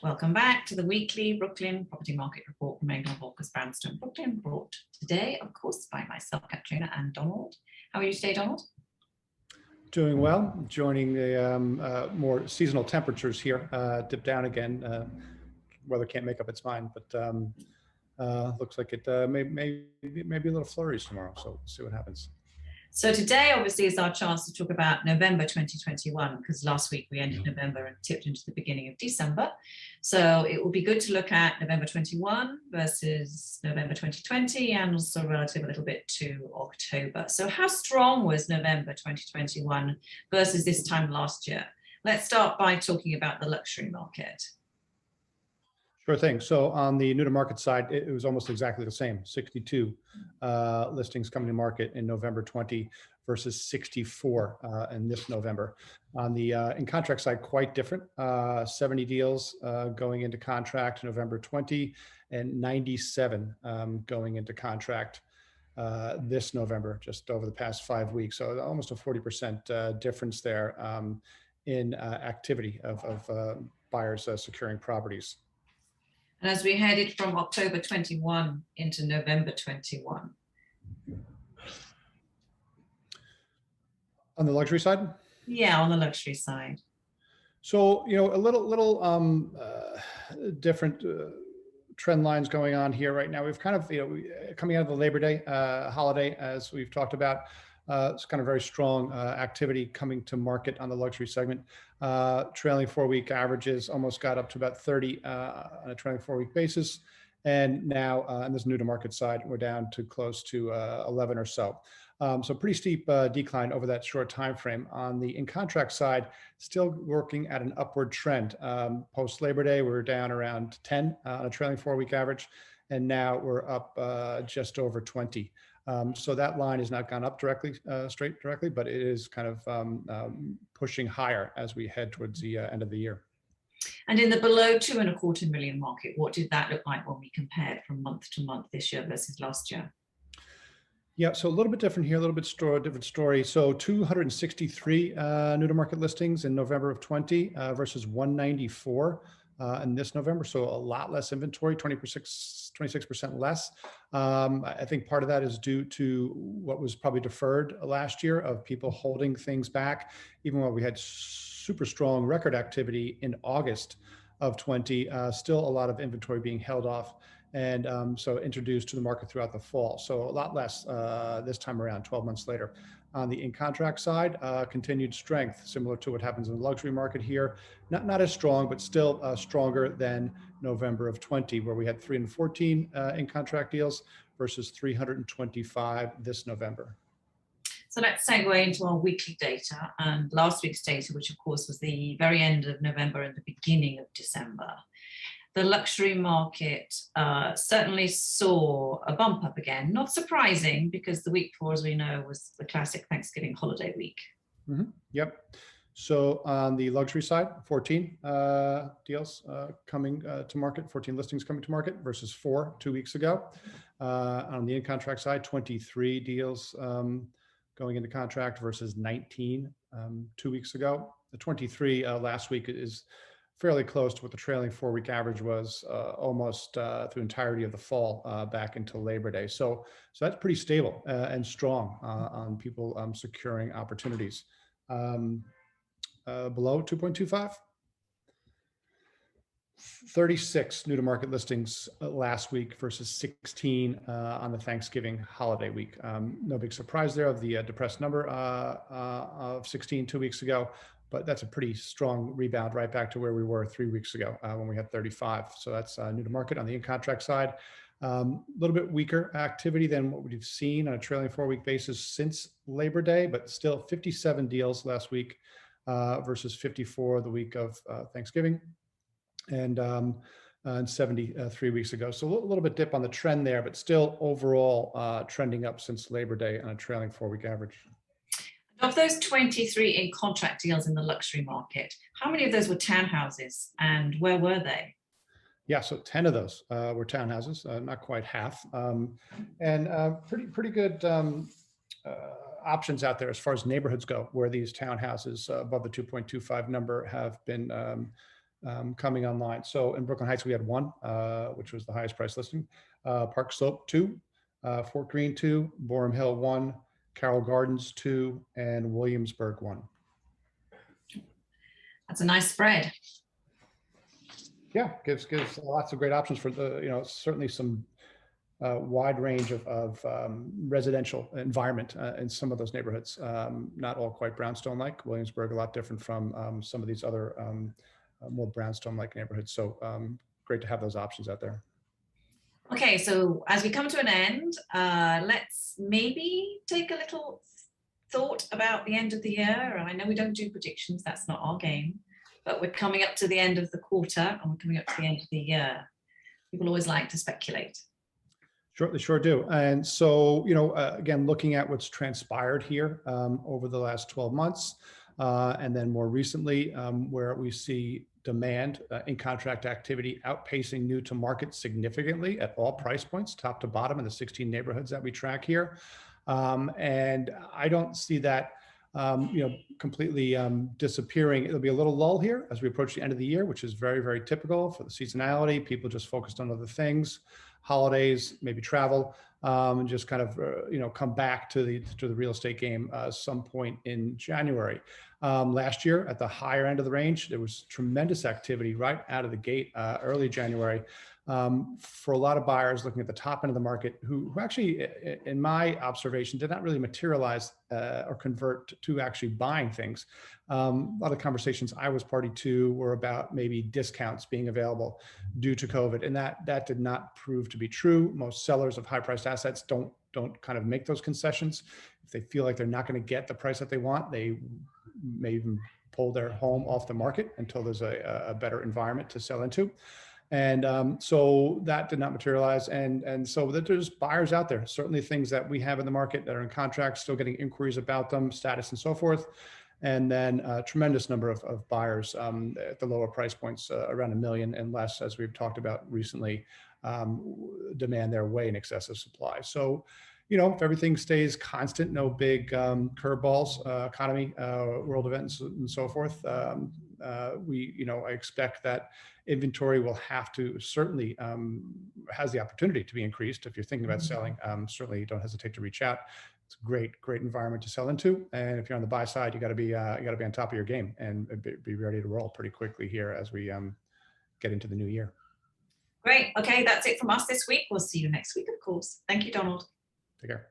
Welcome back to the weekly Brooklyn Property Market Report from England, Walker's Brownstone, Brooklyn, brought today, of course, by myself, Katrina, and Donald. How are you today, Donald? Doing well, joining the more seasonal temperatures here, dip down again. Weather can't make up its mind, but looks like it may be a little flurries tomorrow, so we'll see what happens. So today, obviously, is our chance to talk about November 2021, because last week we ended November and tipped into the beginning of December. So it will be good to look at November 21 versus November 2020, and also relative a little bit to October. So how strong was November 2021 versus this time last year? Let's start by talking about the luxury market. Sure thing. So on the new to market side, it was almost exactly the same. 62 listings coming to market in November 20 versus 64 in this November. On the in contract side, quite different. 70 deals going into contract November 20 and 97 going into contract this November, just over the past 5 weeks. So almost a 40% difference there in activity of buyers securing properties. And as we headed from October 21 into November 21. On the luxury side? Yeah, on the luxury side. So, you know, a little different trend lines going on here right now. We've kind of, coming out of the Labor Day holiday, as we've talked about, it's kind of very strong activity coming to market on the luxury segment. Trailing 4-week averages almost got up to about 30 on a trailing 4-week basis. And now on this new to market side, we're down to close to 11 or so. So pretty steep decline over that short time frame. On the in contract side, still working at an upward trend. Post Labor Day, we're down around 10 on a trailing 4-week average. And now we're up just over 20. So that line has not gone up straight directly, but it is kind of pushing higher as we head towards the end of the year. And in the below 2.25 million market, what did that look like when we compared from month to month this year versus last year? Yeah, so a little bit different here, a little bit different story. So 263 new to market listings in November of 20 versus 194 in this November. So a lot less inventory, 26% less. I think part of that is due to what was probably deferred last year of people holding things back, even while we had super strong record activity in August of 20, still a lot of inventory being held off and so introduced to the market throughout the fall. So a lot less this time around, 12 months later. On the in contract side, continued strength, similar to what happens in the luxury market here. Not as strong, but still stronger than November of 20, where we had 314 in contract deals versus 325 this November. So let's segue into our weekly data and last week's data, which of course was the very end of November and the beginning of December. The luxury market certainly saw a bump up again. Not surprising, because the week before, as we know, was the classic Thanksgiving holiday week. Mm-hmm. Yep. So on the luxury side, 14 deals coming to market, 14 listings coming to market versus 4 2 weeks ago. On the in contract side, 23 deals going into contract versus 19 2 weeks ago. The 23 last week is fairly close to what the trailing 4-week average was almost through the entirety of the fall back into Labor Day. So that's pretty stable and strong on people securing opportunities. Below 2.25, 36 new to market listings last week versus 16 on the Thanksgiving holiday week. No big surprise there of the depressed number of 16 2 weeks ago. But that's a pretty strong rebound right back to where we were 3 weeks ago when we had 35. So that's new to market. On the in contract side, a little bit weaker activity than what we've seen on a trailing 4-week basis since Labor Day, but still 57 deals last week versus 54 the week of Thanksgiving and 73 weeks ago. So a little bit dip on the trend there, but still overall trending up since Labor Day on a trailing 4-week average. Of those 23 in contract deals in the luxury market, how many of those were townhouses and where were they? Yeah, so 10 of those were townhouses, not quite half. And pretty good options out there as far as neighborhoods go, where these townhouses above the 2.25 number have been coming online. So in Brooklyn Heights, we had 1, which was the highest price listing. Park Slope 2, Fort Greene 2, Borum Hill 1, Carroll Gardens 2, and Williamsburg 1. That's a nice spread. Yeah, gives lots of great options for the, certainly some wide range of residential environment in some of those neighborhoods. Not all quite brownstone-like. Williamsburg, a lot different from some of these other more brownstone-like neighborhoods. So great to have those options out there. Okay, so as we come to an end, let's maybe take a little thought about the end of the year. I know we don't do predictions, that's not our game, but we're coming up to the end of the quarter and we're coming up to the end of the year. People always like to speculate. Sure do. And so, again, looking at what's transpired here over the last 12 months, and then more recently, where we see demand in contract activity outpacing new to market significantly at all price points, top to bottom in the 16 neighborhoods that we track here. And I don't see that completely disappearing. It'll be a little lull here as we approach the end of the year, which is very, very typical for the seasonality. People just focused on other things, holidays, maybe travel, and just kind of come back to the real estate game some point in January. Last year, at the higher end of the range, there was tremendous activity right out of the gate early January. For a lot of buyers looking at the top end of the market who actually, in my observation, did not really materialize or convert to actually buying things. A lot of conversations I was party to were about maybe discounts being available due to COVID, and that did not prove to be true. Most sellers of high-priced assets don't kind of make those concessions. If they feel like they're not going to get the price that they want, they may even pull their home off the market until there's a better environment to sell into. And so that did not materialize. And so there's buyers out there, certainly things that we have in the market that are in contract, still getting inquiries about them, status and so forth. And then a tremendous number of buyers at the lower price points, around $1 million and less, as we've talked about recently, demand their way in excess of supply. So, if everything stays constant, no big curveballs, economy, world events and so forth, I expect that inventory will have to certainly has the opportunity to be increased. If you're thinking about selling, certainly don't hesitate to reach out. It's a great environment to sell into. And if you're on the buy side, you got to be on top of your game and be ready to roll pretty quickly here as we get into the new year. Great. Okay, that's it from us this week. We'll see you next week, of course. Thank you, Donald. Take care.